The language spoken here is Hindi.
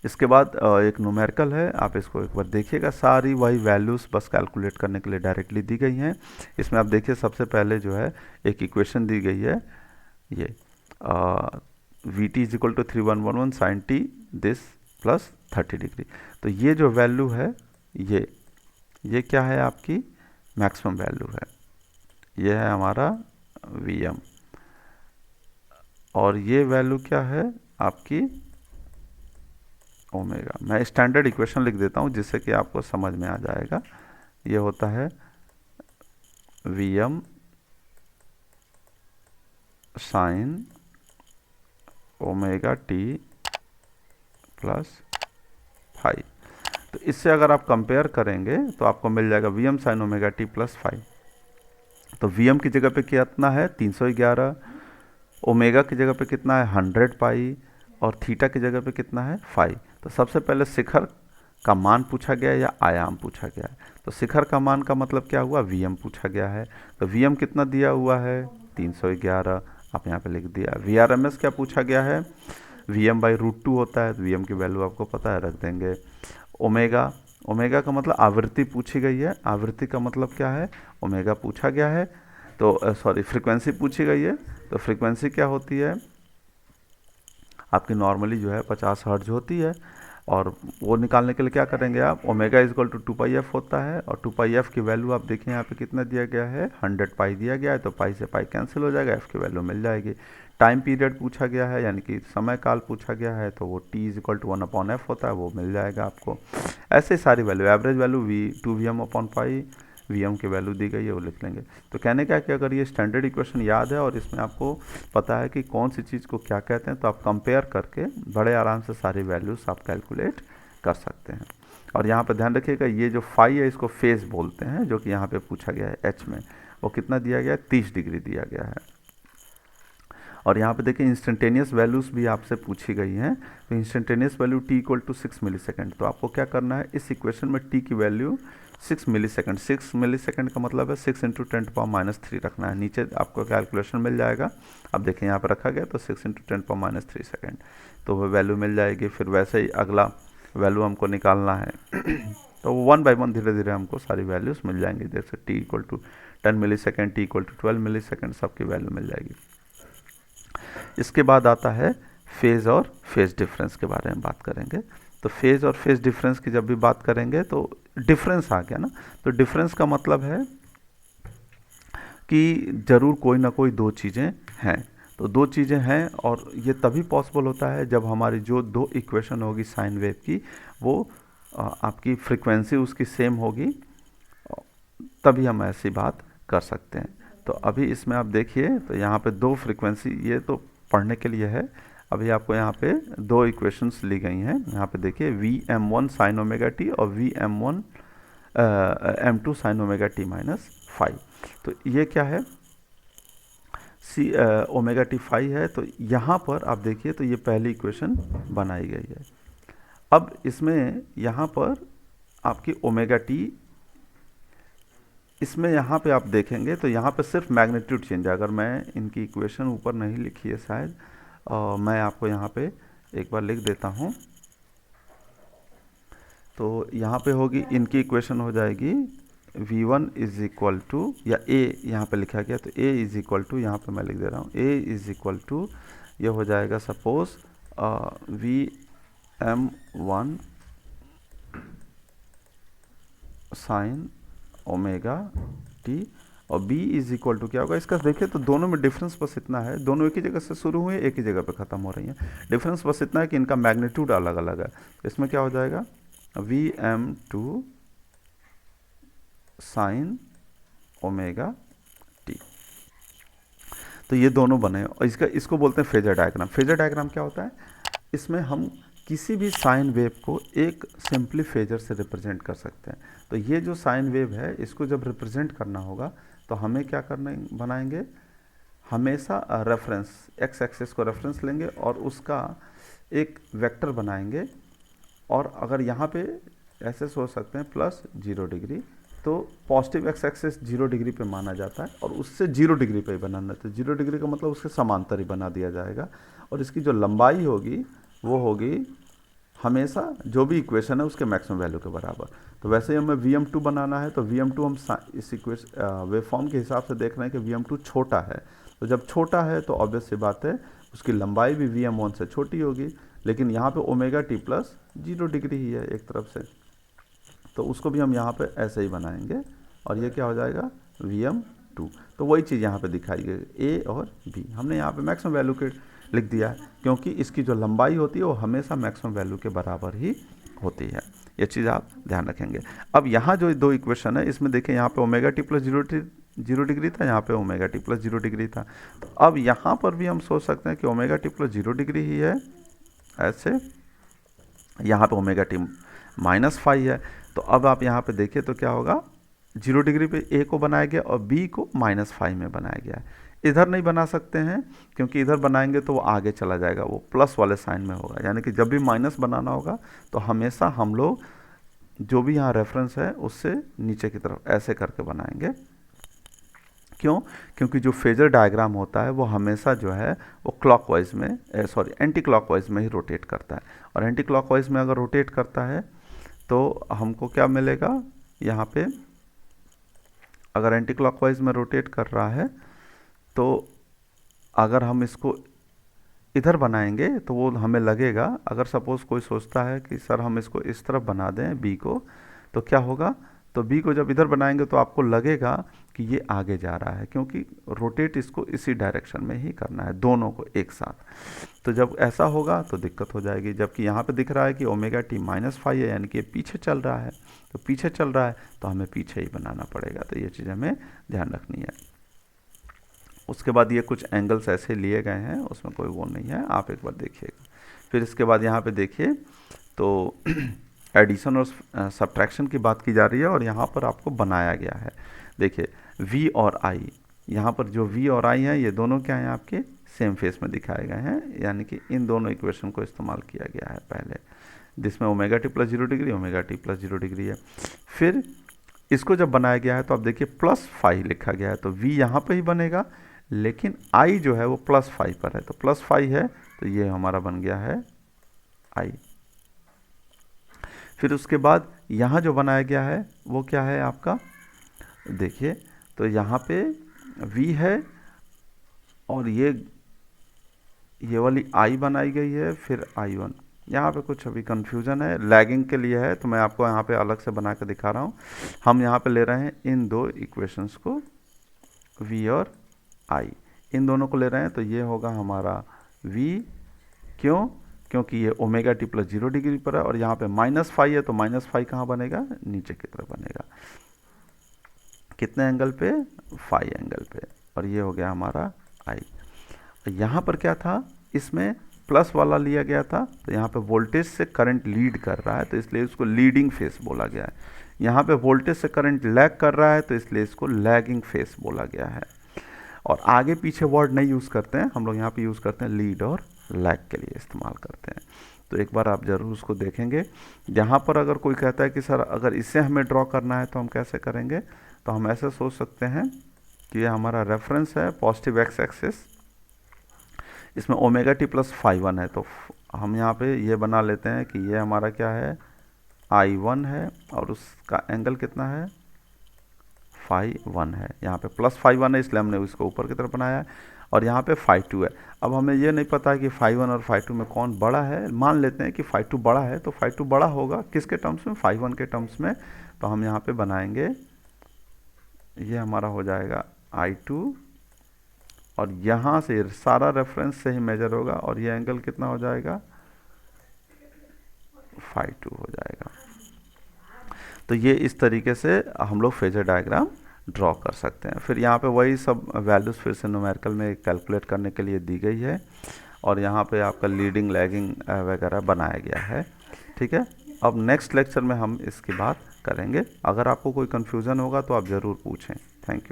इसके बाद एक न्यूमेरिकल है, आप इसको एक बार देखिएगा। सारी वही वैल्यूज़ बस कैलकुलेट करने के लिए डायरेक्टली दी गई हैं। इसमें आप देखिए सबसे पहले जो है एक इक्वेशन दी गई है, ये v t is equal to 3111 sine t this plus 30 degree. तो ये जो वैल्यू है ये क्या है, आपकी मैक्सिमम वैल्यू है, ये है हमारा वी एम। और ये वैल्यू क्या है आपकी ओमेगा। मैं स्टैंडर्ड इक्वेशन लिख देता हूँ जिससे कि आपको समझ में आ जाएगा। ये होता है v m sine omega t plus five. तो इससे अगर आप कंपेयर करेंगे तो आपको मिल जाएगा v m sine omega t plus five. तो वी एम की जगह पे कितना है 311, ओमेगा की जगह पे कितना है 100 पाई, और थीटा की जगह पे कितना है 5। तो सबसे पहले शिखर का मान पूछा गया या आयाम पूछा गया है। तो शिखर का मान का मतलब क्या हुआ, वी एम पूछा गया है। तो वी एम कितना दिया हुआ है 311, आप यहाँ पे लिख दिया। वी आर एम एस क्या पूछा गया है, वी एम बाई रूट 2 होता है, तो वी एम की वैल्यू आपको पता है, रख देंगे। ओमेगा, ओमेगा का मतलब आवृत्ति पूछी गई है, आवृत्ति का मतलब क्या है, ओमेगा पूछा गया है। तो सॉरी फ्रीक्वेंसी पूछी गई है, तो फ्रीक्वेंसी क्या होती है आपकी, नॉर्मली जो है 50 हर्ट्ज होती है। और वो निकालने के लिए क्या करेंगे आप, omega is equal to 2 pi f होता है, और 2 पाई एफ की वैल्यू आप देखिए यहाँ पे कितना दिया गया है 100 पाई दिया गया है। तो पाई से पाई कैंसिल हो जाएगा, एफ की वैल्यू मिल जाएगी। टाइम पीरियड पूछा गया है, यानी कि समय काल पूछा गया है, तो वो T is equal to 1/f होता है, वो मिल जाएगा आपको। ऐसे सारी value, average value v m upon pi, v m की वैल्यू दी गई है, वो लिख लेंगे। तो कहने का है कि अगर ये स्टैंडर्ड इक्वेशन याद है और इसमें आपको पता है कि कौन सी चीज़ को क्या कहते हैं, तो आप कंपेयर करके बड़े आराम से सारी वैल्यूज आप कैलकुलेट कर सकते हैं। और यहाँ पे ध्यान रखिएगा, ये जो फाई है इसको फेज बोलते हैं, जो कि यहाँ पे पूछा गया है एच में, वो कितना दिया गया है 30 डिग्री दिया गया है। और यहाँ पे देखिए इंस्टेंटेनियस वैल्यूज भी आपसे पूछी गई हैं। तो instantaneous value t equal to 6 millisecond. तो आपको क्या करना है, इस इक्वेशन में टी की वैल्यू 6 मिली सेकेंड, 6 मिली सेकेंड का मतलब है 6 इंटू 10⁻³ रखना है। नीचे आपको कैलकुलेशन मिल जाएगा, अब देखिए यहाँ पर रखा गया, तो 6 इंटू 10⁻³ सेकेंड, तो वो वैल्यू मिल जाएगी। फिर वैसे ही अगला वैल्यू हमको निकालना है तो 1 बाई 1 धीरे धीरे हमको सारी वैल्यूज मिल जाएंगी। जैसे t equal to 10 millisecond, t equal to 12 millisecond, सबकी वैल्यू मिल जाएगी। इसके बाद आता है फेज़ और फेज़ डिफरेंस के बारे में बात करेंगे। तो फेज़ और फेज़ डिफरेंस की जब भी बात करेंगे तो डिफरेंस आ गया ना, तो डिफरेंस का मतलब है कि ज़रूर कोई ना कोई दो चीज़ें हैं। तो दो चीज़ें हैं, और ये तभी पॉसिबल होता है जब हमारी जो दो इक्वेशन होगी साइन वेव की, वो आपकी फ्रीक्वेंसी उसकी सेम होगी, तभी हम ऐसी बात कर सकते हैं। तो अभी इसमें आप देखिए, तो यहाँ पे दो फ्रीक्वेंसी, ये तो पढ़ने के लिए है। अभी आपको यहाँ पे दो इक्वेशंस ली गई हैं। यहाँ पे देखिए Vm1 साइन ओमेगा टी और Vm1 M2 sign omega T minus 5। तो ये क्या है, सी ओमेगा टी 5 है। तो यहाँ पर आप देखिए, तो ये पहली इक्वेशन बनाई गई है। अब इसमें यहाँ पर आपकी ओमेगा टी, इसमें यहाँ पे आप देखेंगे तो यहाँ पे सिर्फ मैग्नीट्यूड चेंज है। अगर मैं इनकी इक्वेशन ऊपर नहीं लिखी है शायद, मैं आपको यहाँ पे एक बार लिख देता हूँ। तो यहाँ पे होगी, इनकी इक्वेशन हो जाएगी v1 इज इक्वल टू, या a यहाँ पे लिखा गया, तो a इज इक्वल टू, यहाँ पे मैं लिख दे रहा हूँ, a इज इक्वल टू, ये हो जाएगा suppose Vm1 sign omega T, और b इज इक्वल टू क्या होगा इसका, देखिए तो दोनों में डिफरेंस बस इतना है, दोनों एक ही जगह से शुरू हुए, एक ही जगह पे ख़त्म हो रही हैं। डिफरेंस बस इतना है कि इनका मैग्नीट्यूड अलग अलग है। इसमें क्या हो जाएगा Vm2 साइन ओमेगा टी। तो ये दोनों बने, और इसको बोलते हैं फेजर डायग्राम। फेजर डायग्राम क्या होता है, इसमें हम किसी भी साइन वेव को एक सिंपली फेजर से रिप्रेजेंट कर सकते हैं। तो ये जो साइन वेव है, इसको जब रिप्रेजेंट करना होगा तो हमें क्या करना बनाएंगे, हमेशा रेफरेंस एक्स एक्सिस को रेफरेंस लेंगे और उसका एक वेक्टर बनाएंगे। और अगर यहाँ पे ऐसे सोच सकते हैं +0 डिग्री, तो पॉजिटिव एक्स एक्सिस 0 डिग्री पे माना जाता है, और उससे 0 डिग्री पे ही बनाना है। तो 0 डिग्री का मतलब उसके समांतर ही बना दिया जाएगा, और इसकी जो लंबाई होगी वो होगी हमेशा जो भी इक्वेशन है उसके मैक्सिमम वैल्यू के बराबर। तो वैसे ही हमें VM2 बनाना है, तो VM2 हम इस वेव फॉर्म के हिसाब से देख रहे हैं कि VM2 छोटा है। तो जब छोटा है तो ऑब्वियस सी बात है उसकी लंबाई भी VM1 से छोटी होगी, लेकिन यहाँ पे ओमेगा टी प्लस 0 डिग्री ही है एक तरफ से, तो उसको भी हम यहाँ पे ऐसे ही बनाएंगे और ये क्या हो जाएगा VM2। तो वही चीज़ यहाँ पे दिखाई गई, A और B हमने यहाँ पे मैक्सिमम वैल्यू के लिख दिया है, क्योंकि इसकी जो लंबाई होती है वो हमेशा मैक्सिमम वैल्यू के बराबर ही होती है। ये चीज़ आप ध्यान रखेंगे। अब यहाँ जो दो इक्वेशन है इसमें देखें, यहाँ पे ओमेगा टी प्लस 0 डिग्री था, यहाँ पे ओमेगा टी प्लस 0 डिग्री था। तो अब यहाँ पर भी हम सोच सकते हैं कि ओमेगा टी प्लस 0 डिग्री ही है ऐसे, यहाँ पे ओमेगा टी -5 है। तो अब आप यहाँ पे देखिए तो क्या होगा, 0 डिग्री पे A को बनाया गया और B को -5 में बनाया गया है। इधर नहीं बना सकते हैं क्योंकि इधर बनाएंगे तो वो आगे चला जाएगा, वो प्लस वाले साइन में होगा, यानी कि जब भी माइनस बनाना होगा तो हमेशा हम लोग जो भी यहाँ रेफरेंस है उससे नीचे की तरफ ऐसे करके बनाएंगे। क्यों? क्योंकि जो फेजर डायग्राम होता है वो हमेशा जो है वो क्लॉकवाइज में एंटी क्लॉकवाइज में ही रोटेट करता है, और एंटी क्लॉकवाइज में अगर रोटेट करता है तो हमको क्या मिलेगा, यहाँ पे अगर एंटी क्लॉकवाइज में रोटेट कर रहा है तो अगर हम इसको इधर बनाएंगे तो वो हमें लगेगा, अगर सपोज़ कोई सोचता है कि सर हम इसको इस तरफ बना दें B को, तो क्या होगा, तो B को जब इधर बनाएंगे तो आपको लगेगा कि ये आगे जा रहा है, क्योंकि रोटेट इसको इसी डायरेक्शन में ही करना है दोनों को एक साथ। तो जब ऐसा होगा तो दिक्कत हो जाएगी, जबकि यहाँ पे दिख रहा है कि ओमेगा टी -5 है, यानी कि पीछे चल रहा है। तो पीछे चल रहा है तो हमें पीछे ही बनाना पड़ेगा, तो ये चीज़ हमें ध्यान रखनी है। उसके बाद ये कुछ एंगल्स ऐसे लिए गए हैं, उसमें कोई वो नहीं है, आप एक बार देखिएगा। फिर इसके बाद यहाँ पे देखिए तो एडिशन और सब्ट्रैक्शन की बात की जा रही है, और यहाँ पर आपको बनाया गया है। देखिए V और I, यहाँ पर जो V और I हैं ये दोनों क्या हैं, आपके सेम फेस में दिखाए गए हैं, यानी कि इन दोनों इक्वेशन को इस्तेमाल किया गया है पहले, जिसमें omega t plus 0 degree omega t plus 0 degree है। फिर इसको जब बनाया गया है तो आप देखिए +5 लिखा गया है, तो V यहाँ पे ही बनेगा, लेकिन I जो है वो +5 पर है, तो +5 है तो ये हमारा बन गया है I। फिर उसके बाद यहाँ जो बनाया गया है वो क्या है आपका, देखिए तो यहाँ पे V है और ये वाली I बनाई गई है, फिर I1। यहाँ पे कुछ अभी कन्फ्यूज़न है, लैगिंग के लिए है, तो मैं आपको यहाँ पे अलग से बना के दिखा रहा हूँ। हम यहाँ पे ले रहे हैं इन दो इक्वेशंस को, V और I, इन दोनों को ले रहे हैं, तो ये होगा हमारा V। क्यों? क्योंकि ये ओमेगा टी प्लस 0 डिग्री पर है और यहाँ पे -5 है, तो -5 कहाँ बनेगा, नीचे की तरफ बनेगा, कितने एंगल पे, 5 एंगल पे, और ये हो गया हमारा I। यहाँ पर क्या था, इसमें प्लस वाला लिया गया था, तो यहाँ पे वोल्टेज से करंट लीड कर रहा है तो इसलिए इसको लीडिंग फेस बोला गया है। यहाँ पे वोल्टेज से करंट लैग कर रहा है तो इसलिए इसको लैगिंग फेस बोला गया है। और आगे पीछे वर्ड नहीं यूज़ करते हैं हम लोग, यहाँ पे यूज़ करते हैं लीड और लैग के लिए इस्तेमाल करते हैं। तो एक बार आप ज़रूर उसको देखेंगे। यहाँ पर अगर कोई कहता है कि सर अगर इसे हमें ड्रॉ करना है तो हम कैसे करेंगे, तो हम ऐसे सोच सकते हैं कि ये हमारा रेफरेंस है पॉजिटिव एक्स एक्सिस, इसमें ओमेगा टी प्लस ∅1 है, तो हम यहाँ पे ये बना लेते हैं कि ये हमारा क्या है, I1 है और उसका एंगल कितना है, ∅1 है। यहाँ पे +∅1 है इसलिए हमने उसको ऊपर की तरफ बनाया है, और यहाँ पे ∅2 है। अब हमें ये नहीं पता कि ∅1 और ∅2 में कौन बड़ा है, मान लेते हैं कि ∅2 बड़ा है, तो ∅2 बड़ा होगा किसके टर्म्स में, ∅1 के टर्म्स में। तो हम यहाँ पे बनाएंगे, ये हमारा हो जाएगा I2, और यहाँ से सारा रेफरेंस से ही मेजर होगा, और ये एंगल कितना हो जाएगा, ∅2 हो जाएगा। तो ये इस तरीके से हम लोग फेजर डायग्राम ड्रॉ कर सकते हैं। फिर यहाँ पे वही सब वैल्यूज़ फिर से न्यूमेरिकल में कैलकुलेट करने के लिए दी गई है, और यहाँ पे आपका लीडिंग लैगिंग वगैरह बनाया गया है। ठीक है, अब नेक्स्ट लेक्चर में हम इसकी बात करेंगे। अगर आपको कोई कन्फ्यूज़न होगा तो आप ज़रूर पूछें। Thank you.